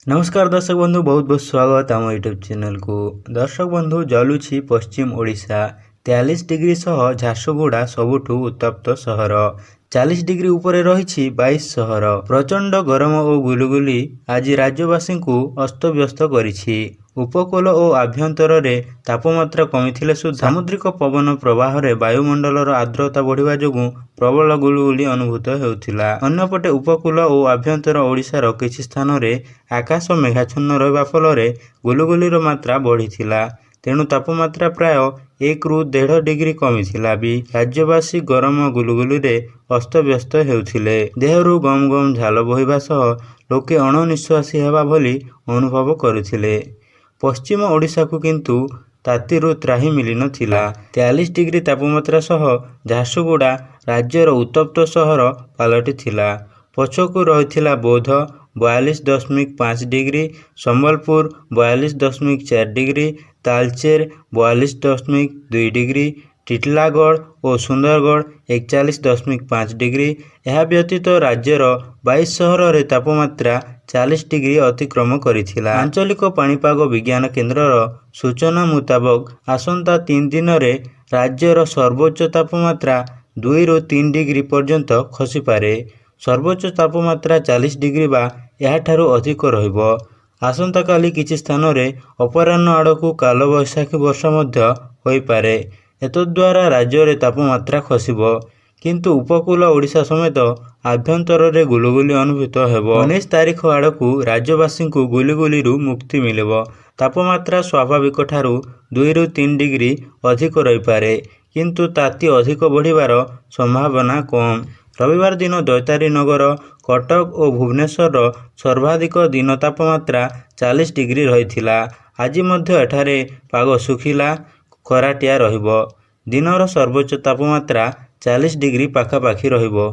नमस्कार दर्शक बंधु, बहुत बहुत स्वागत आम यूट्यूब चैनल को। दर्शक बंधु, जलुछि पश्चिम ओडिशा 43 डिग्री सह झारसुगुड़ा सबुठु उत्तप्त सहर। 40 डिग्री उपरे रही 22 सहर। प्रचंड गरम और गुलुगुली आज राज्यवासी को अस्तव्यस्त करिछि। उपकूल और आभ्यंतर तापमात्रा कमी सुधा सामुद्रिक पवन प्रवाह वायुमंडलर आर्द्रता बढ़िया जोगु प्रबल गुलुगुली अनुभूत होउथिला। अन्यपटे उपकूल और आभ्यंतर ओडिशार किछि स्थान रे आकाश मेघाच्छन्न रहिबा फल गुलुगुलीर मात्रा बढ़िथिला। तेणु तापमात्रा प्राय 1 ରୁ 1.5 डिग्री कमिथिला भी राज्यवासी गरम गुलुगुली रे अस्तव्यस्त हेउथिले। देहरु गम गम झाल बहिबा सह लोके अणनिश्वासी हेबा भली अनुभव करुथिले। पश्चिम ओडिशा को किंतु तातीरु त्राही मिली नथिला। 43 डिग्री तापमात्रा सह झारसुगुड़ा राज्यर उत्तप्त सहर पलटिथिला। पछकु रहिथिला बौद्ध 42.5 degree, Sambalpur 42.4 degree, Talcher 42.2 degree, Titlagarh और सुंदरगढ़ 41.5 डिग्री। यह व्यतीत राज्यर 22 सहर तापमात्रा 40 डिग्री अतिक्रम करिथिला। आंचलिक पाणीपाग विज्ञान केन्द्रर सूचना मुताबक आसंता 3 दिन में राज्यर सर्वोच्च तापमात्रा 2 ରୁ 3 डिग्री पर्यंत खसीपे। सर्वोच्च तापमात्रा 40 डिग्री बा याठारु अधिक रहिबो। आसंता काली किछि स्थान रे अपराह्न आड़कू कालबैशाखी वर्षा मध्य होई पारे। एतद्वारा राज्य रे तापमात्रा खसिबो, किंतु उपकूल ओडिशा समेत आभ्यंतर रे गुलुगुली अनुभूत हेबो। 19 तारीख आड़कू राज्यवासी को गुलुगुली मुक्ति मिलिबो। तापमात्रा स्वाभाविक ठारू 2 ରୁ 3 डिग्री अधिक रही पारे, किंतु ताती अधिक बढ़िबार संभावना कम। रविवार दिन दैतारी नगर, कटक और भुवनेश्वर सर्वाधिक दिन तापमात्रा 40 डिग्री रही। आज मध्य एठारे पाग सुखिला खराटिया रहिबो। दिनर सर्वोच्च तापमात्रा 40 डिग्री पाखापाखि रहिबो।